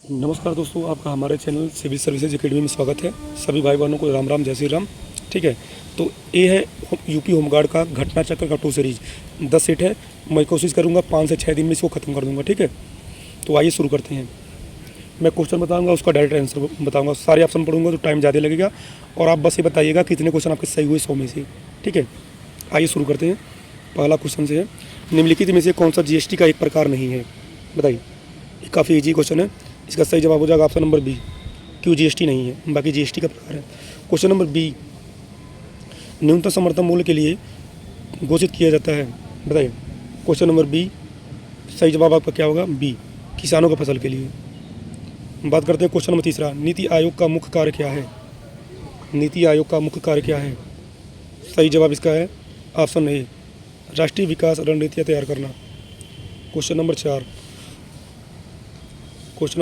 नमस्कार दोस्तों, आपका हमारे चैनल सिविल सर्विसेज एकेडमी में स्वागत है। सभी भाई बहनों को राम राम, जय श्री राम। ठीक है, तो ये है यूपी होमगार्ड का घटना चक्र का 2 सीरीज 10 सेट है। मैं कोशिश करूंगा 5 से 6 दिन में इसको ख़त्म कर दूंगा। ठीक है, तो आइए शुरू करते हैं। मैं क्वेश्चन बताऊंगा, उसका डायरेक्ट आंसर बताऊंगा। सारे ऑप्शन पढ़ूंगा तो टाइम ज़्यादा लगेगा, और आप बस ये बताइएगा कितने क्वेश्चन आपके सही हुए 100 में से। ठीक है, आइए शुरू करते हैं। पहला क्वेश्चन से है, निम्नलिखित में से कौन सा जीएसटी का एक प्रकार नहीं है? बताइए। ये काफ़ी ईजी क्वेश्चन है। इसका सही जवाब हो जाएगा ऑप्शन नंबर बी, क्यों जीएसटी नहीं है, बाकी जीएसटी का प्रकार है। क्वेश्चन नंबर बी, न्यूनतम समर्थन मूल्य के लिए घोषित किया जाता है। बताइए। क्वेश्चन नंबर बी, सही जवाब आपका क्या होगा? बी, किसानों का फसल के लिए। बात करते हैं क्वेश्चन नंबर तीसरा, नीति आयोग का मुख्य कार्य क्या है? नीति आयोग का मुख्य कार्य क्या है? सही जवाब इसका है ऑप्शन ए, राष्ट्रीय विकास रणनीतियाँ तैयार करना। क्वेश्चन नंबर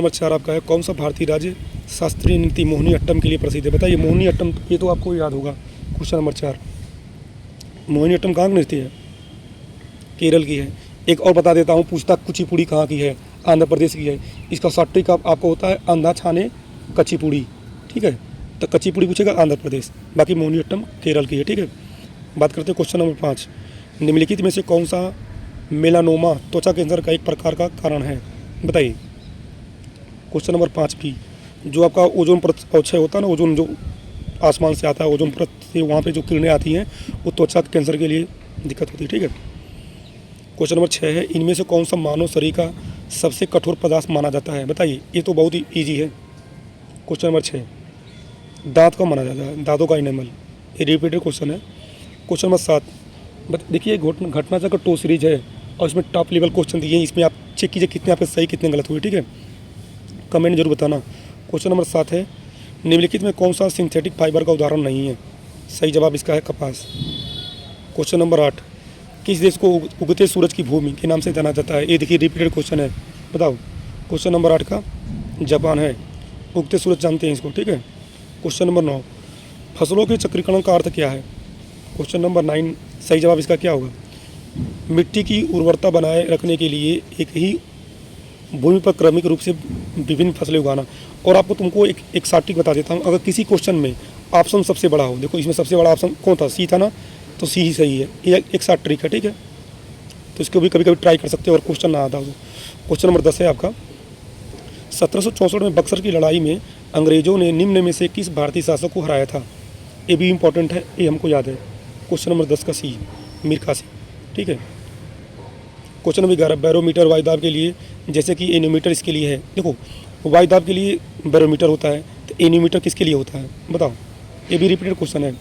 चार आपका है, कौन सा भारतीय राज्य शास्त्रीय नृत्य मोहिनी अट्टम के लिए प्रसिद्ध है? बताइए। मोहिनी अट्टम, ये तो आपको याद होगा। क्वेश्चन नंबर 4, मोहिनी अट्टम कहाँ की नृत्य है? केरल की है। एक और बता देता हूँ, पूछता कुचिपुड़ी कहाँ की है? आंध्र प्रदेश की है। इसका शॉर्ट ट्रिक आपको होता है अंधा छाने कच्चीपुड़ी। ठीक है, तो कच्चीपुड़ी पूछेगा आंध्र प्रदेश, बाकी मोहिनी अट्टम केरल की है। ठीक है, बात करते हैं क्वेश्चन नंबर 5, निम्नलिखित में से कौन सा मेलानोमा त्वचा कैंसर का एक प्रकार का कारण है? बताइए। क्वेश्चन नंबर 5 भी, जो आपका ओजोन परत अवक्षय होता है ना, ओजोन जो आसमान से आता है, ओजोन परत से वहाँ पे जो किरणें आती हैं, वो त्वचा कैंसर के लिए दिक्कत होती है। ठीक है, क्वेश्चन नंबर 6 है, इनमें से कौन सा मानव शरीर का सबसे कठोर पदार्थ माना जाता है? बताइए। ये तो बहुत ही ईजी है। क्वेश्चन नंबर 6, दांत को माना जाता है, दांतों का इनेमल। ये रिपीटेड क्वेश्चन है। क्वेश्चन नंबर 7, देखिए घटना चक्र 2 सीरीज है, और इसमें टॉप लेवल क्वेश्चन दिए हैं। इसमें आप चेक कीजिए कितने आपके सही कितने गलत हुए। ठीक है, कमेंट जरूर बताना। क्वेश्चन नंबर 7 है, निम्नलिखित में कौन सा सिंथेटिक फाइबर का उदाहरण नहीं है? सही जवाब इसका है कपास। क्वेश्चन नंबर 8, किस देश को उगते सूरज की भूमि के नाम से जाना जाता है? ये देखिए रिपीटेड क्वेश्चन है, बताओ। क्वेश्चन नंबर 8 का जापान है। उगते सूरज जानते हैं इसको। ठीक है, क्वेश्चन नंबर 9, फसलों के चक्रीकरण का अर्थ क्या है? क्वेश्चन नंबर 9, सही जवाब इसका क्या होगा? मिट्टी की उर्वरता बनाए रखने के लिए एक ही भूमि पर क्रमिक रूप से विभिन्न फसलें उगाना। और आपको तुमको एक सटीक बता देता हूँ, अगर किसी क्वेश्चन में ऑप्शन सबसे बड़ा हो, देखो इसमें सबसे बड़ा ऑप्शन कौन था? सी था ना, तो सी ही सही है। ये एक साथ ट्रिक है। ठीक है, तो इसको भी कभी कभी ट्राई कर सकते हो और क्वेश्चन ना आता हो। क्वेश्चन नंबर 10 है आपका, 1764 में बक्सर की लड़ाई में अंग्रेजों ने निम्न में से किस भारतीय शासक को हराया था? ये भी इंपॉर्टेंट है, ये हमको याद है। क्वेश्चन नंबर 10 का सी, मीर कासिम। ठीक है, क्वेश्चन नंबर 11, बैरोमीटर वायुदाब के लिए, जैसे कि एनोमीटर इसके लिए है। देखो, वायुदाब के लिए बैरोमीटर होता है, तो एनोमीटर किसके लिए होता है? बताओ। ये भी रिपीटेड क्वेश्चन है,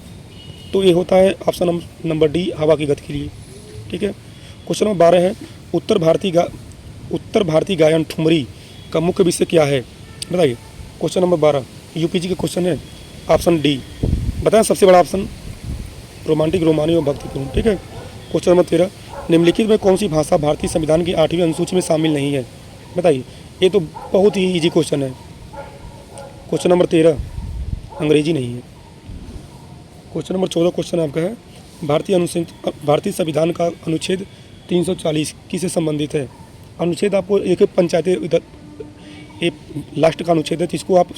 तो ये होता है ऑप्शन नंबर डी, हवा की गति के लिए। ठीक है, क्वेश्चन नंबर 12 है, उत्तर भारतीय गायन ठुमरी का मुख्य विषय क्या है? बताइए। क्वेश्चन नंबर 12 यूपीजी के क्वेश्चन है, ऑप्शन डी। बताएं सबसे बड़ा ऑप्शन, रोमांटिक, रोमानी और भक्तिपूर्ण। ठीक है, क्वेश्चन नंबर 13, निम्नलिखित में कौन सी भाषा भारतीय संविधान की 8वीं अनुसूची में शामिल नहीं है? बताइए। ये तो बहुत ही इजी क्वेश्चन है। क्वेश्चन नंबर 13, अंग्रेजी नहीं है। क्वेश्चन नंबर 14 क्वेश्चन आपका है, भारतीय संविधान का अनुच्छेद 340 किससे संबंधित है? अनुच्छेद आपको एक पंचायती इधर एक लास्ट का अनुच्छेद है, तो इसको आप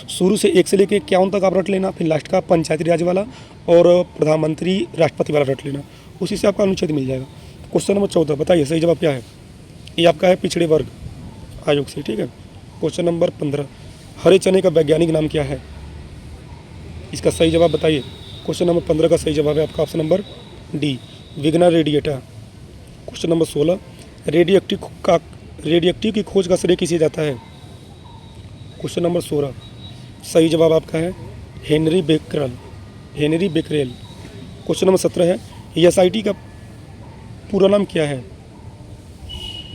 शुरू से 1 से लेकर 51 तक आप रट लेना, फिर लास्ट का पंचायती राज वाला और प्रधानमंत्री राष्ट्रपति वाला रट लेना, उसी से आपका अनुच्छेद मिल जाएगा। क्वेश्चन नंबर 14, बताइए सही जवाब क्या है? ये आपका है पिछड़े वर्ग आयोग से। ठीक है, क्वेश्चन नंबर 15, हरे चने का वैज्ञानिक नाम क्या है? इसका सही जवाब बताइए। क्वेश्चन नंबर 15 का सही जवाब है आपका ऑप्शन नंबर डी, विग्ना रेडिएटा। क्वेश्चन नंबर 16, रेडिएक्टिव की खोज का श्रेय किसे जाता है? क्वेश्चन नंबर 16, सही जवाब आपका है हेनरी बेकरेल। क्वेश्चन नंबर 17 है, एसआईटी का पूरा नाम क्या है?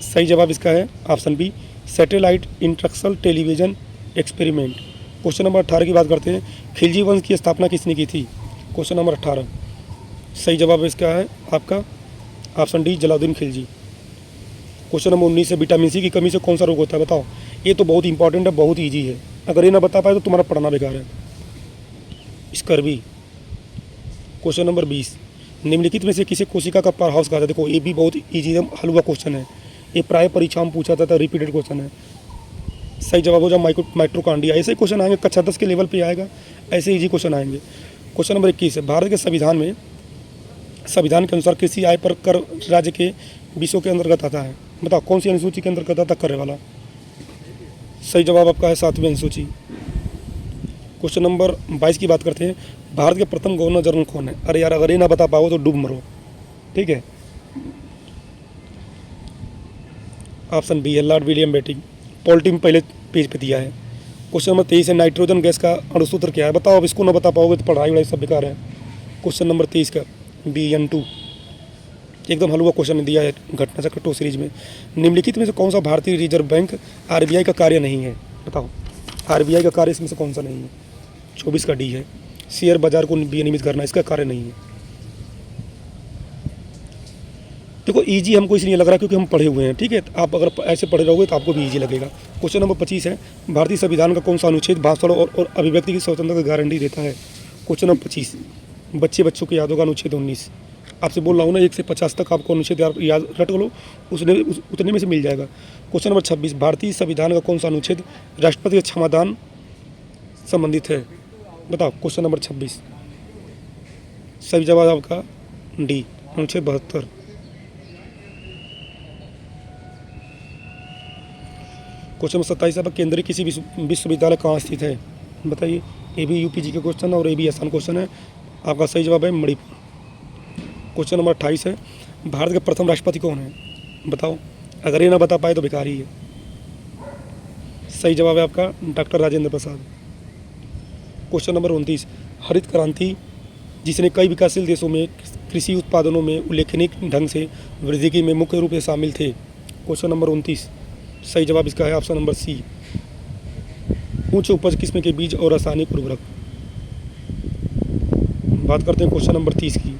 सही जवाब इसका है option B, satellite instructional television experiment. Question number 18 की बात करते हैं, खिलजी वंश की स्थापना किसने की थी? क्वेश्चन नंबर 18, सही जवाब इसका है आपका option D, Jalaluddin Khilji. Question number 19 है, विटामिन सी की कमी से कौन सा रोग होता है? बताओ। ये तो बहुत इंपॉर्टेंट है, बहुत ईजी है, अगर ये ना बता पाए तो तुम्हारा पढ़ना बेकार है। स्कर्वी। क्वेश्चन नंबर 20, निम्नलिखित में से किसे कोशिका का पावर हाउस कहा जाता है? देखो ये भी बहुत ईजी हलवा क्वेश्चन है, ये प्राय परीक्षा में पूछा जाता है, रिपीटेड क्वेश्चन है। सही जवाब हो जाए माइटोकॉन्ड्रिया। ऐसे ही क्वेश्चन आएंगे, कक्षा 10 के लेवल पे आएगा, ऐसे इजी क्वेश्चन आएंगे। क्वेश्चन नंबर 21 है, भारत के संविधान के अनुसार कृषि आय पर कर राज्य के विषयों के अंतर्गत आता है। बताओ कौन सी अनुसूची के अंतर्गत आता कर वाला। सही जवाब आपका है 7वीं अनुसूची। क्वेश्चन नंबर 22 की बात करते हैं, भारत के प्रथम गवर्नर जनरल कौन है। अरे यार अगर ये ना बता पाओ तो डूब मरो, ठीक है। ऑप्शन बी है लॉर्ड विलियम बेंटिंक। पॉलिटी में पहले पेज पे दिया है। क्वेश्चन नंबर 23 है, नाइट्रोजन गैस का अणुसूत्र क्या है। बताओ, अब इसको ना बता पाओगे तो पढ़ाई वढ़ाई सब बेकार है। क्वेश्चन नंबर 23 का BN2 एकदम हलवा क्वेश्चन दिया है घटना चक्र 2 सीरीज में। निम्नलिखित में से कौन सा भारतीय रिजर्व बैंक RBI का कार्य नहीं है। बताओ RBI का कार्य इसमें से कौन सा नहीं है। 24 का D है, शेयर बाजार को विनियमित करना, इसका कार्य नहीं है। देखो इजी हमको इसलिए लग रहा है क्योंकि हम पढ़े हुए हैं, ठीक है। आप अगर ऐसे पढ़े रहोगे तो आपको भी इजी लगेगा। क्वेश्चन नंबर 25 है, भारतीय संविधान का कौन सा अनुच्छेद भाषण और अभिव्यक्ति की स्वतंत्रता की गारंटी देता है। क्वेश्चन नंबर 25 बच्चों की यादों का अनुच्छेद 19। आपसे बोल रहा हूँ ना 1 से 50 तक आपको अनुच्छेद याद रट लो, उतने में से मिल जाएगा। क्वेश्चन नंबर 26, भारतीय संविधान का कौन सा अनुच्छेद राष्ट्रपति के क्षमादान संबंधित है। बताओ क्वेश्चन नंबर 26। सही जवाब आपका D अनुच्छेद 72। क्वेश्चन नंबर 27 आपका केंद्रीय किसी विश्वविद्यालय कहाँ स्थित है। बताइए, ये भी UPG के क्वेश्चन है और ये भी आसान क्वेश्चन है। आपका सही जवाब है मणिपुर। क्वेश्चन नंबर 28 है, भारत के प्रथम राष्ट्रपति कौन है। बताओ, अगर ये ना बता पाए तो बेकार ही है। सही जवाब है आपका doctor Rajendra Prasad. Question number 29, हरित क्रांति जिसने कई विकासशील देशों में कृषि उत्पादनों में उल्लेखनीय ढंग से वृद्धि की में मुख्य रूप से शामिल थे। क्वेश्चन नंबर 29, सही जवाब इसका है ऑप्शन नंबर C, उच्च उपज किस्म के बीज और रासायनिक उर्वरक। बात करते हैं क्वेश्चन नंबर 30 की,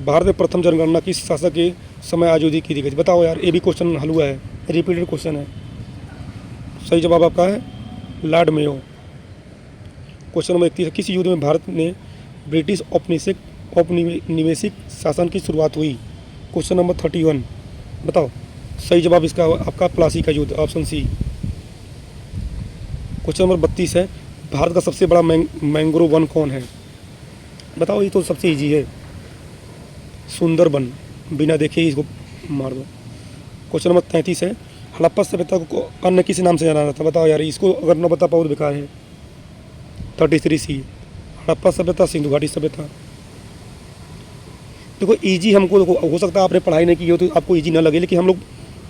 भारत में प्रथम जनगणना किस शासक के समय आयोजित की गई। बताओ यार, ये भी क्वेश्चन हलवा है, रिपीटेड क्वेश्चन है। सही जवाब आपका है लॉर्ड मेयो। क्वेश्चन नंबर 31, किस युद्ध में भारत ने ब्रिटिश औपनिवेशिक शासन की शुरुआत हुई। क्वेश्चन नंबर 31, बताओ। सही जवाब इसका आपका प्लासी का युद्ध, ऑप्शन C। क्वेश्चन नंबर 32 है, भारत का सबसे बड़ा मैंग्रोव वन कौन है। बताओ, ये तो सबसे इजी है, सुंदरबन, बिना देखे ही इसको मार दो। क्वेश्चन नंबर 33 है, हड़प्पा सभ्यता को अन्य किसी नाम से जाना जाता। बताओ यार, इसको अगर न बता पाओ तो बेकार है। 33C, हड़प्पा सभ्यता, सिंधु घाटी सभ्यता। देखो इजी हमको, देखो हो सकता है आपने पढ़ाई नहीं की हो तो आपको इजी ना लगे, लेकिन हम लोग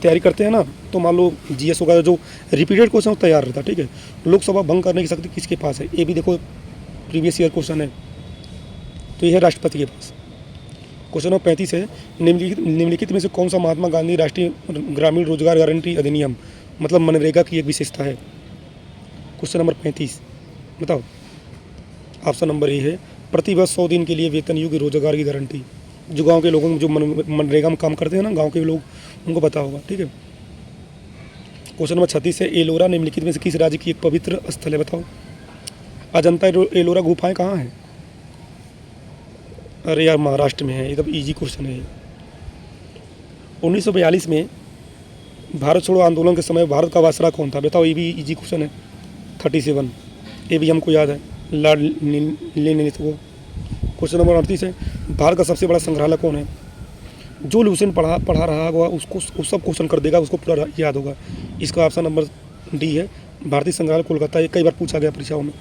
तैयारी करते हैं ना, तो मान लो GS वगैरह जो रिपीटेड क्वेश्चन तैयार रहता है, ठीक है। लोकसभा भंग करने की शक्ति किसके पास है, ये भी देखो प्रीवियस ईयर क्वेश्चन है, तो ये है राष्ट्रपति के पास। क्वेश्चन नंबर 35 है, निम्नलिखित में से कौन सा महात्मा गांधी राष्ट्रीय ग्रामीण रोजगार गारंटी अधिनियम मतलब मनरेगा की एक विशेषता है। क्वेश्चन नंबर 35, बताओ। ऑप्शन नंबर A है, प्रति वर्ष 100 दिन के लिए वेतन योग्य रोजगार की गारंटी। जो गांव के लोगों जो मनरेगा में काम करते हैं ना, गांव के लोग, उनको पता होगा, ठीक है। क्वेश्चन नंबर 36 है, एलोरा निम्नलिखित में से किस राज्य की एक पवित्र स्थल है। बताओ, अजंता एलोरा गुफाएं कहाँ हैं। अरे यार महाराष्ट्र में है, ये तो इजी क्वेश्चन है। 1942 में भारत छोड़ो आंदोलन के समय भारत का वायसराय कौन था। बताओ, ये भी इजी क्वेश्चन है। 37, ये भी हमको याद है, लॉर्ड लेनिन को। क्वेश्चन नंबर 38 है, भारत का सबसे बड़ा संग्रहालय कौन है। जो लूसेंट पढ़ा रहा होगा उसको उस सब क्वेश्चन कर देगा, उसको पूरा याद होगा। इसका ऑप्शन नंबर D है, भारतीय संग्रहालय कोलकाता। ये कई बार पूछा गया परीक्षाओं में।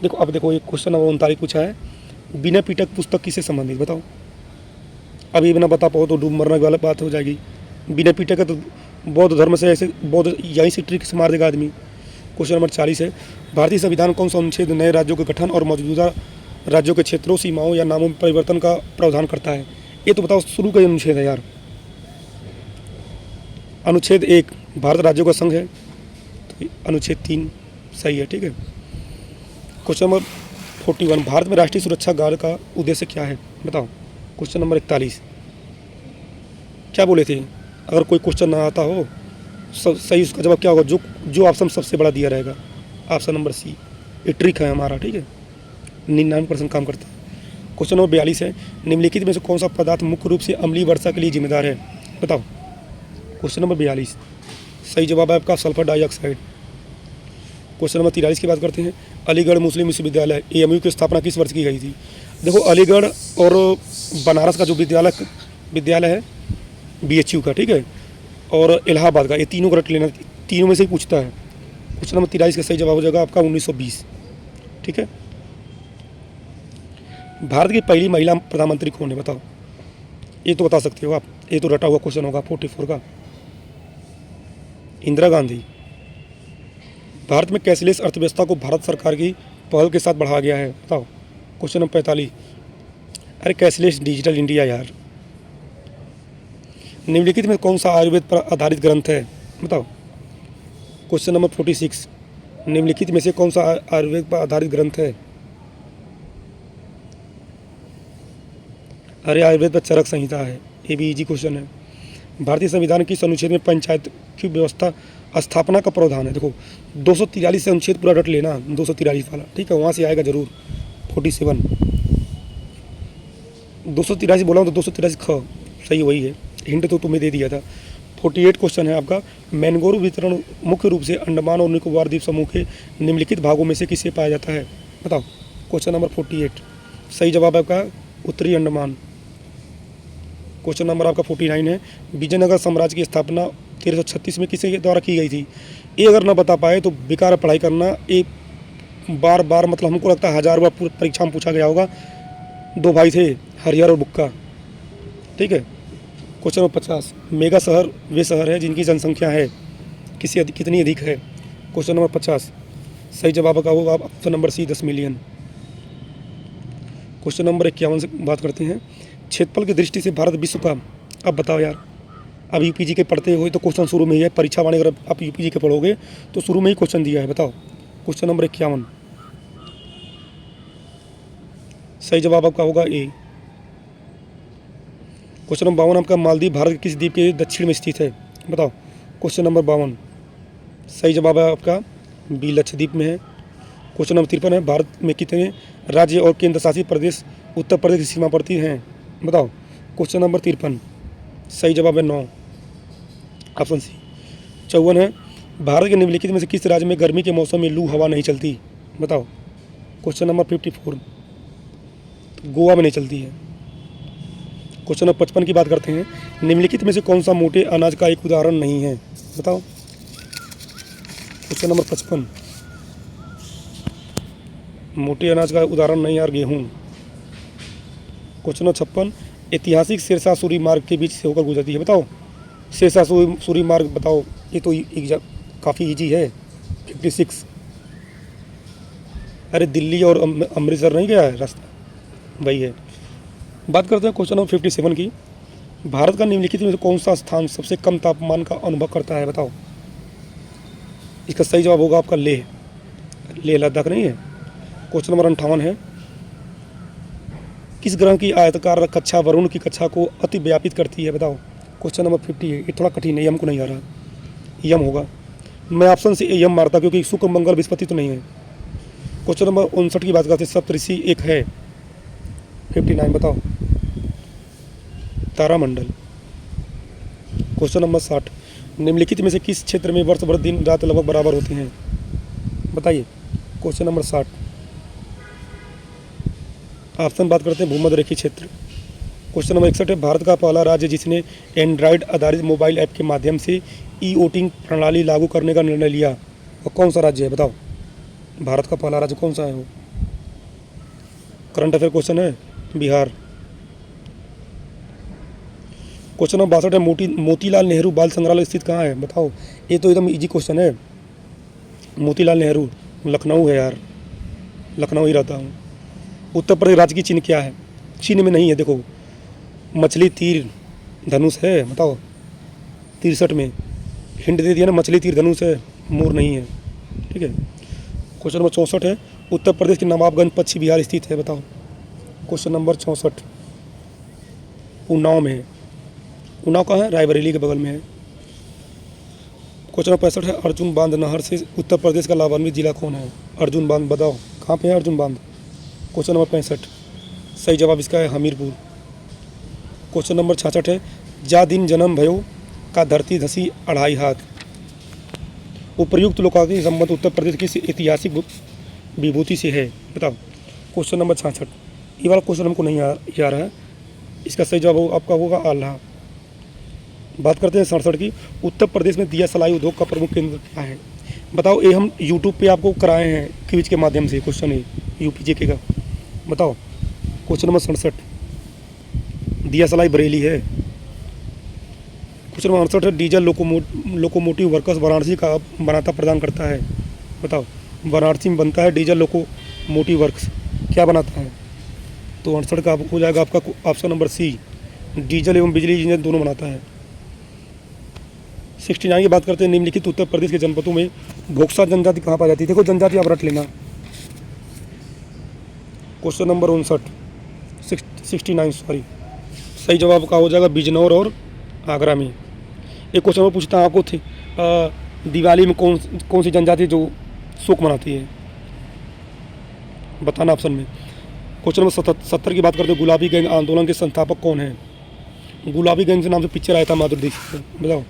देखो अब देखो, ये क्वेश्चन नंबर 39 पूछा है, बिना पीटक पुस्तक किससे संबंधित। बताओ, अभी बिना बता पाओ तो डूब मरने वाली बात हो जाएगी। बिना पीटक है तो बौद्ध धर्म से, ऐसे बौद्ध यहीं से ट्रिक से मार देगा आदमी। क्वेश्चन नंबर 40 है, भारतीय संविधान कौन सा अनुच्छेद नए राज्यों के गठन और मौजूदा राज्यों के क्षेत्रों, सीमाओं या नामों में परिवर्तन का प्रावधान करता है। ये तो बताओ, शुरू का अनुच्छेद है यार। अनुच्छेद 1 भारत राज्यों का संघ है, तो अनुच्छेद 3 सही है, ठीक है। क्वेश्चन नंबर 41, भारत में राष्ट्रीय सुरक्षा गार्ड का उद्देश्य क्या है। बताओ। क्वेश्चन नंबर 41, क्या बोले थे, अगर कोई क्वेश्चन ना आता हो सही, उसका जवाब क्या होगा, जो ऑप्शन सबसे बड़ा दिया रहेगा। ऑप्शन नंबर C, ये ट्रिक है हमारा, ठीक है, 99% काम करता है। क्वेश्चन नंबर 42 है, निम्नलिखित में से कौन सा पदार्थ मुख्य रूप से अम्लीय वर्षा के लिए जिम्मेदार है। बताओ। क्वेश्चन नंबर 42, सही जवाब है आपका सल्फर डाइऑक्साइड। क्वेश्चन नंबर 43 की बात करते हैं। अलीगढ़ मुस्लिम विश्वविद्यालय AMU की स्थापना किस वर्ष की गई थी? देखो अलीगढ़ और बनारस का जो विद्यालय है BHU का, ठीक है, और इलाहाबाद का, ये तीनों करेक्ट लेना, तीनों में से ही पूछता है। क्वेश्चन नंबर 43 का सही जवाब हो जाएगा आपका 1920, ठीक है। भारत की पहली महिला प्रधानमंत्री कौन है बताओ? ये तो बता सकते हो आप, ये तो रटा हुआ क्वेश्चन होगा 44 का, इंदिरा गांधी। भारत में कैशलेस अर्थव्यवस्था को भारत सरकार की पहल के साथ बढ़ाया गया है, बताओ। क्वेश्चन नंबर 45, अरे कैशलेस डिजिटल इंडिया यार। निम्नलिखित में कौन सा आयुर्वेद पर आधारित ग्रंथ है, बताओ। क्वेश्चन नंबर 46, निम्नलिखित में से कौन सा आयुर्वेद पर आधारित ग्रंथ है? अरे आयुर्वेद पर चरक संहिता है, ये भी इजी क्वेश्चन है। भारतीय संविधान की अनुच्छेद में पंचायत की व्यवस्था स्थापना का प्रावधान है? देखो 243 से अनुच्छेद पूरा रट लेना, 243 वाला, ठीक है, वहाँ से आएगा जरूर 47। 283 बोला हूँ तो 283 ख सही वही है, हिंट तो तुम्हें दे दिया था। 48 क्वेश्चन है आपका। मैंग्रोव वितरण मुख्य रूप से अंडमान और निकोबार द्वीप समूह के निम्नलिखित भागों में से किसे पाया जाता है, बताओ। क्वेश्चन नंबर 48 सही जवाब है आपका उत्तरी अंडमान। क्वेश्चन नंबर आपका 49 है। विजयनगर साम्राज्य की स्थापना 1336 में किसके द्वारा की गई थी? ये अगर ना बता पाए तो बेकार पढ़ाई करना। एक बार बार मतलब हमको लगता है 1000 बार परीक्षा में पूछा गया होगा। दो भाई थे, हरिहर और बुक्का, ठीक है। क्वेश्चन नंबर 50, मेगा शहर वे शहर है जिनकी जनसंख्या है कितनी अधिक है? क्वेश्चन नंबर 50 सही जवाब का होगा option number C 10 million. Question number 51 से बात करते हैं। क्षेत्रफल की दृष्टि से भारत विश्व का, अब बताओ यार, अब UPG के पढ़ते हुए तो क्वेश्चन शुरू में ही है, परीक्षा वाले अगर आप UPG के पढ़ोगे तो शुरू में ही क्वेश्चन दिया है, बताओ। क्वेश्चन नंबर 51 सही जवाब आपका होगा ए। क्वेश्चन नंबर 52 आपका मालदीव भारत के किस द्वीप के दक्षिण में स्थित है, बताओ। क्वेश्चन नंबर 52 सही जवाब है आपका बी, लक्षद्वीप में है। क्वेश्चन नंबर 53 है। भारत में कितने राज्य और केंद्र शासित प्रदेश उत्तर प्रदेश की सीमावर्ती हैं, बताओ। क्वेश्चन नंबर 53 सही जवाब है 9, ऑप्शन सी। 54 है। भारत के निम्नलिखित में से किस राज्य में गर्मी के मौसम में लू हवा नहीं चलती, बताओ। क्वेश्चन नंबर 54 गोवा में नहीं चलती है। क्वेश्चन नंबर 55 की बात करते हैं। निम्नलिखित में से कौन सा मोटे अनाज का एक उदाहरण नहीं है, बताओ। क्वेश्चन नंबर 55 मोटे अनाज का उदाहरण नहीं यार, गेहूँ। क्वेश्चन नंबर 56 ऐतिहासिक सिरसा सूरी मार्ग के बीच से होकर गुजरती है, बताओ। सिरसा सूरी मार्ग बताओ, ये तो काफ़ी इजी है। 56 अरे दिल्ली और अमृतसर नहीं गया है रास्ता, वही है। बात करते हैं क्वेश्चन नंबर 57 की। भारत का निम्नलिखित में से कौन सा स्थान सबसे कम तापमान का अनुभव करता है, बताओ। इसका सही जवाब होगा आपका लेह लद्दाख नहीं है। क्वेश्चन नंबर 58 है। किस ग्रह की आयताकार कक्षा वरुण की कक्षा को अति व्यापित करती है, बताओ। क्वेश्चन नंबर 50 है। ये थोड़ा कठिन है, यम को नहीं आ रहा, यम होगा। मैं ऑप्शन से यम मारता क्योंकि शुक्र मंगल बृहस्पति तो नहीं है। क्वेश्चन नंबर 59 की बात करते हैं। सप्तऋषि एक है 59, बताओ। तारामंडल। क्वेश्चन नंबर 60 निम्नलिखित में से किस क्षेत्र में वर्ष भर दिन रात लगभग बराबर होते हैं, बताइए। क्वेश्चन नंबर 60 ऑप्शन बात करते हैं भूमध्य रेखीय क्षेत्र। क्वेश्चन नंबर 61 है। भारत का पहला राज्य जिसने एंड्रॉयड आधारित मोबाइल ऐप के माध्यम से ई-वोटिंग प्रणाली लागू करने का निर्णय लिया, और कौन सा राज्य है, बताओ। भारत का पहला राज्य कौन सा है वो? करंट अफेयर क्वेश्चन है, बिहार। क्वेश्चन नंबर 62 है। मोतीलाल नेहरू बाल संग्रहालय स्थित कहाँ है, बताओ। ये तो एकदम इजी क्वेश्चन है। मोतीलाल नेहरू लखनऊ है यार, लखनऊ ही रहता हूँ। उत्तर प्रदेश राज्य की चिन्ह क्या है? चिन्ह में नहीं है, देखो मछली तीर धनुष है, बताओ। 63 में हिंट दे दिया ना, मछली तीर धनुष है, मोर नहीं है, ठीक है। क्वेश्चन नंबर 64 है। उत्तर प्रदेश के नवाबगंज पश्चिम बिहार स्थित है, बताओ। क्वेश्चन नंबर 64 उन्नाव में है। उन्नाव कहाँ है? रायबरेली के बगल में है। क्वेश्चन नंबर 65 है। अर्जुन बांध नहर से उत्तर प्रदेश का लाभान्वित जिला कौन है? अर्जुन बांध बताओ कहाँ पे है अर्जुन बांध। क्वेश्चन नंबर 65 सही जवाब इसका है हमीरपुर। क्वेश्चन नंबर 66 है। जा दिन जन्म भयो का धरती धसी 2.5 हाथ। उपर्युक्त लोकार्पण संबंध उत्तर प्रदेश की किस ऐतिहासिक विभूति से है? बताओ। Question number 66। ये वाला क्वेश्चन हमको नहीं आ रहा है, इसका सही जवाब आपका होगा आल्हा। बात करते हैं 67 की। उत्तर प्रदेश में दिया सलाई उद्योग का प्रमुख केंद्र क्या है? बताओ। ये हम यूट्यूब पे आपको कराए हैं क्विज के माध्यम से, क्वेश्चन है यूपीजीके का। बताओ। Question number 67। दिया सलाई बरेली है। क्वेश्चन नंबर 68 है। डीजल लोकोमोटिव वर्कर्स वाराणसी का बनाता प्रदान करता है। बताओ। वाराणसी में बनता है डीजल लोकोमोटिव वर्क्स, क्या बनाता है? तो 68 का हो जाएगा आपका ऑप्शन नंबर सी, डीजल एवं बिजली इंजन दोनों बनाता है। 69 की बात करते हैं। निम्नलिखित उत्तर प्रदेश के जनपदों में भोक्सा जनजाति कहाँ पाई जाती है? देखो जनजाति आप रट लेना। क्वेश्चन नंबर 69 सॉरी, सही जवाब का हो जाएगा बिजनौर और आगरा में। एक क्वेश्चन और पूछता हूँ आपको थे, दिवाली में कौन सी जनजाति जो शोक मनाती है? बताना ऑप्शन में। क्वेश्चन नंबर 70 की बात करते हैं। गुलाबी गैंग आंदोलन के संस्थापक कौन है? गुलाबी गैंग से नाम से पिक्चर आया था माधुरी दीक्षित। बताओ।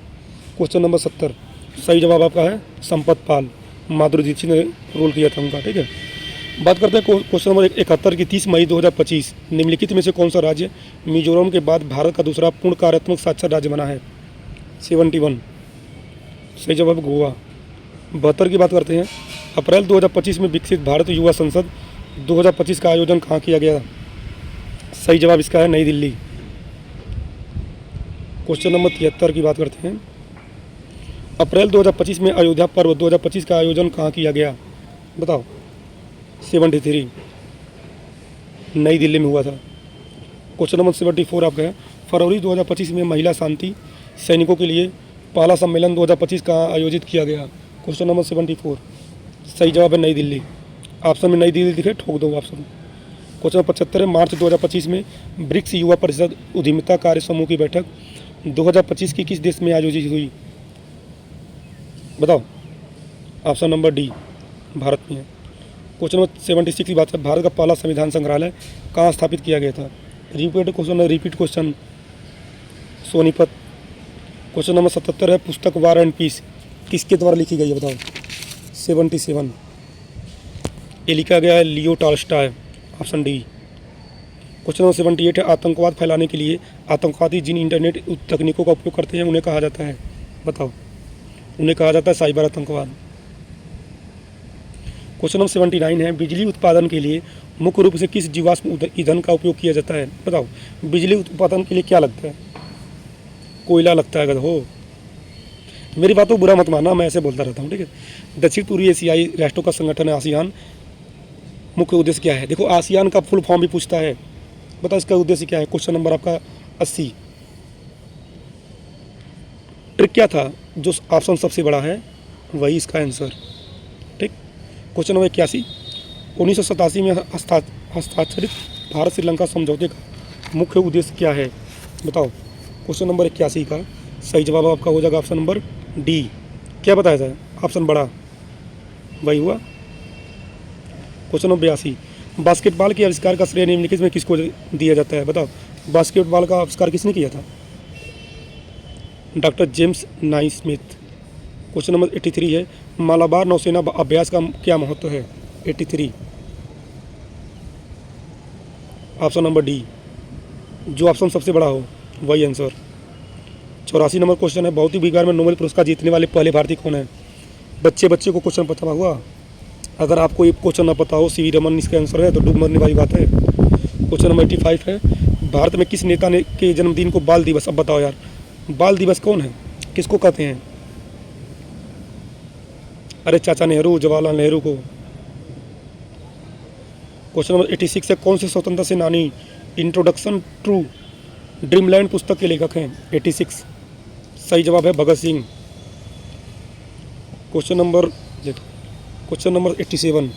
क्वेश्चन नंबर 70, सही जवाब आपका है संपत पाल, माधुरी दीक्षित ने रोल किया था उनका। ठीक है। बात करते हैं क्वेश्चन नंबर 71 की। 30 मई 2025 निम्नलिखित में से कौन सा राज्य मिजोरम के बाद भारत का दूसरा पूर्ण कार्यात्मक साक्षर राज्य बना है? 71, सही जवाब गोवा। 72 की बात करते हैं। अप्रैल 2025 में विकसित भारत युवा संसद 2025 का आयोजन कहाँ किया गया? सही जवाब इसका है नई दिल्ली। क्वेश्चन नंबर 73 की बात करते हैं। अप्रैल 2025 में अयोध्या पर्व 2025 का आयोजन कहाँ किया गया? बताओ। 73, नई दिल्ली में हुआ था। क्वेश्चन नंबर 74 आपका है। फरवरी 2025 में महिला शांति सैनिकों के लिए पहला सम्मेलन 2025 कहाँ आयोजित किया गया? क्वेश्चन नंबर 74, सही जवाब है नई दिल्ली। ऑप्शन में नई दिल्ली दिखे, ठोक दो ऑप्शन। क्वेश्चन नंबर 75 है। मार्च 2025 में ब्रिक्स युवा परिषद उद्यमिता कार्य समूह की बैठक 2025 की किस देश में आयोजित हुई? बताओ। ऑप्शन नंबर डी, भारत में है। क्वेश्चन नंबर 76 की बात है। भारत का पहला संविधान संग्रहालय कहाँ स्थापित किया गया था? Repeat question Sonipat. Question number 77 है। पुस्तक वार एंड पीस किसके द्वारा लिखी गई है? बताओ। 77, ये लिखा गया है Leo Tolstoy, option D. Question number 78 है। आतंकवाद फैलाने के लिए आतंकवादी जिन इंटरनेट तकनीकों का उपयोग करते हैं उन्हें कहा जाता है? बताओ। उन्हें कहा जाता है साइबर आतंकवाद। क्वेश्चन नंबर 79 है। बिजली उत्पादन के लिए मुख्य रूप से किस जीवाश्म ईंधन का उपयोग किया जाता है? बताओ। बिजली उत्पादन के लिए क्या लगता है? कोयला लगता है। अगर हो मेरी बात को बुरा मत मानना, मैं ऐसे बोलता रहता हूँ। ठीक है। दक्षिण पूर्वी एशियाई राष्ट्रों का संगठन है आसियान, मुख्य उद्देश्य क्या है? देखो आसियान का फुल फॉर्म भी पूछता है। बताओ इसका उद्देश्य क्या है? क्वेश्चन नंबर आपका 80। ट्रिक क्या था? जो ऑप्शन सबसे बड़ा है वही इसका आंसर। ठीक। क्वेश्चन नंबर 81, 1987 में हस्ताक्षरित भारत श्रीलंका समझौते का मुख्य उद्देश्य क्या है? बताओ। क्वेश्चन नंबर 81 का सही जवाब आपका हो जाएगा ऑप्शन नंबर डी। क्या बताया जाए? ऑप्शन बड़ा वही हुआ। क्वेश्चन नंबर 82, बास्केटबॉल के आविष्कार का श्रेय निम्नलिखित में किसको दिया जाता है? बताओ। बास्केटबॉल का आविष्कार किसने किया था? Doctor James Naismith. Question number 83 है। मालाबार नौसेना अभ्यास का क्या महत्व है? 83, ऑप्शन नंबर डी, जो ऑप्शन सबसे बड़ा हो वही आंसर। 84 नंबर क्वेश्चन है। भौतिक विज्ञान में नोबेल पुरस्कार जीतने वाले पहले भारतीय कौन है? बच्चे को क्वेश्चन पता हुआ। अगर आपको ये क्वेश्चन ना पता हो, सीवी रमन इसका आंसर है, तो डूब मरने वाली बात है। क्वेश्चन नंबर 85 है। भारत में किस नेता ने के जन्मदिन को बाल दिवस, अब बताओ यार, बाल दिवस कौन है? किसको कहते हैं? अरे चाचा नेहरू, जवाहरलाल नेहरू को। क्वेश्चन नंबर 86 है। कौन से स्वतंत्रता सेनानी इंट्रोडक्शन टू ड्रीमलैंड पुस्तक के लेखक हैं? 86, सही जवाब है Bhagat Singh. Question number 87,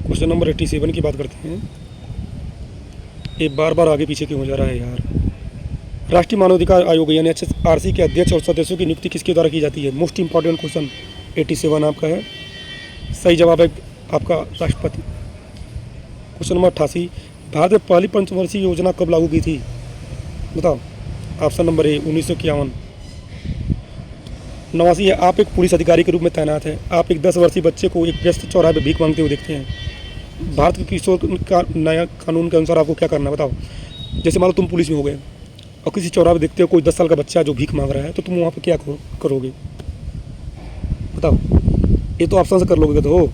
question number 87 की बात करते हैं। ये बार बार आगे पीछे क्यों हो जा रहा है यार? राष्ट्रीय मानवाधिकार आयोग यानी HRC के अध्यक्ष और सदस्यों की नियुक्ति किसके द्वारा की जाती है? मोस्ट इंपॉर्टेंट क्वेश्चन 87 आपका है। सही जवाब है आपका राष्ट्रपति। क्वेश्चन नंबर 88, भारत में पहली पंचवर्षीय योजना कब लागू की थी? बताओ। Option number A 1951। 89 है, आप एक पुलिस अधिकारी के रूप में तैनात हैं। आप एक 10 वर्षीय बच्चे को एक व्यस्त चौराहे पर भीख मांगते हुए देखते हैं। भारत के किशोर का नया कानून के अनुसार आपको क्या करना है बताओ। जैसे मान लो तुम पुलिस में हो गए और किसी चौराहे पे देखते हो कोई 10 साल का बच्चा जो भीख मांग रहा है, तो तुम वहाँ पे क्या करोगे बताओ। ये तो ऑप्शन से कर लोगे तो हो,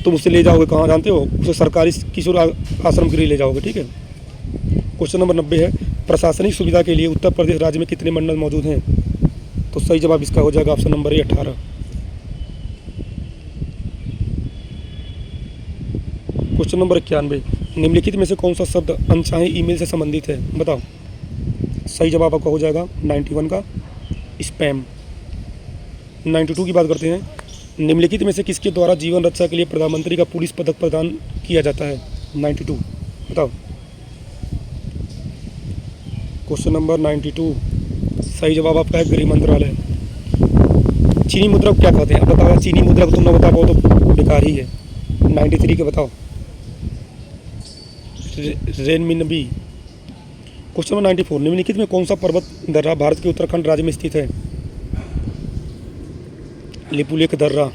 तुम उससे ले जाओगे कहाँ जानते हो, उसे सरकारी किशोर आश्रम के लिए ले जाओगे। ठीक है। क्वेश्चन नंबर 90 है, प्रशासनिक सुविधा के लिए उत्तर प्रदेश राज्य में कितने मंडल मौजूद हैं? तो सही जवाब इसका हो जाएगा ऑप्शन नंबर 18। क्वेश्चन नंबर 91, निम्नलिखित में से कौन सा शब्द अनचाहे ईमेल से संबंधित है बताओ। सही जवाब आपका हो जाएगा 91 का स्पैम। 92 की बात करते हैं, निम्नलिखित में से किसके द्वारा जीवन रक्षा के लिए प्रधानमंत्री का पुलिस पदक प्रदान किया जाता है? 92 बताओ। क्वेश्चन नंबर 92, सही जवाब आपका है गृह मंत्रालय। चीनी मुद्रा को क्या कहते हैं अब बताओ। चीनी मुद्रा को तुम ना बता पाओ तो बेकार ही है। 93 के बताओ। रेनमिनबी। क्वेश्चन नंबर 94, निम्नलिखित में कौन सा पर्वत दर्रा भारत के उत्तराखंड राज्य में स्थित है? लिपुलेख दर्रा।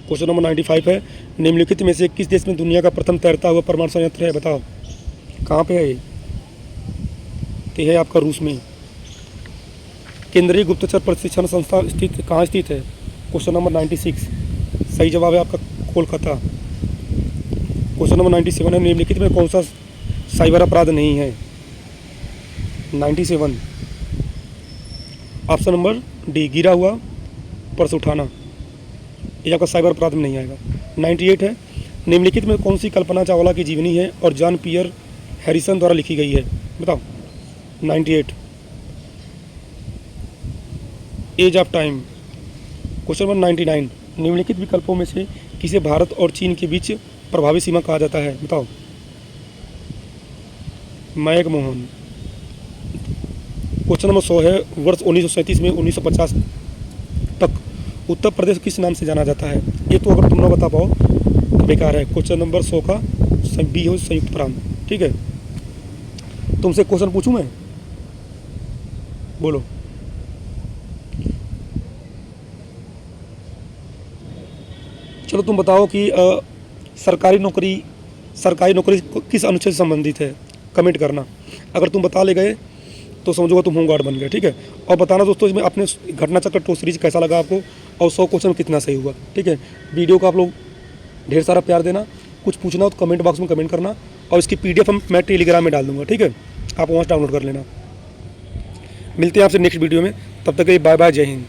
क्वेश्चन नंबर 95 है, निम्नलिखित में से किस देश में दुनिया का प्रथम तैरता हुआ परमाणु संयंत्र है बताओ। कहाँ पे है ये? तो है आपका रूस में। केंद्रीय गुप्तचर प्रशिक्षण संस्था स्थित कहाँ स्थित है? क्वेश्चन नंबर 96, सही जवाब है आपका कोलकाता। क्वेश्चन नंबर 97 है, निम्नलिखित में कौन सा साइबर अपराध नहीं है? 97 ऑप्शन नंबर डी, गिरा हुआ पर्स उठाना, ये आपका साइबर अपराध में नहीं आएगा। 98 है, निम्नलिखित में कौन सी कल्पना चावला की जीवनी है और जॉन पियर हैरिसन द्वारा लिखी गई है बताओ। 98 age of time. Question number 99, निम्नलिखित विकल्पों में से किसे भारत और चीन के बीच प्रभावी सीमा कहा जाता है बताओ। मैकमोहन। क्वेश्चन नंबर 100 है, वर्ष 1937 में 1950 तक उत्तर प्रदेश किस नाम से जाना जाता है? ये तो अगर तुम ना बता पाओ तो बेकार है। क्वेश्चन नंबर 100 का बी हो संयुक्त प्रांत। ठीक है। तुमसे क्वेश्चन पूछूं मैं, बोलो। चलो तुम बताओ कि सरकारी नौकरी किस अनुच्छेद से संबंधित है, कमेंट करना। अगर तुम बता ले गए तो समझोगा तुम होमगार्ड बन गए। ठीक है। और बताना दोस्तों इसमें अपने घटना चक्र टो सीरीज कैसा लगा आपको और 100 क्वेश्चन में कितना सही हुआ। ठीक है। वीडियो को आप लोग ढेर सारा प्यार देना, कुछ पूछना हो तो कमेंट बॉक्स में कमेंट करना, और इसकी PDF मैं टेलीग्राम में डाल दूँगा। ठीक है। आप वहाँ से डाउनलोड कर लेना। मिलते हैं आपसे नेक्स्ट वीडियो में, तब तक के लिए बाय बाय, जय हिंद।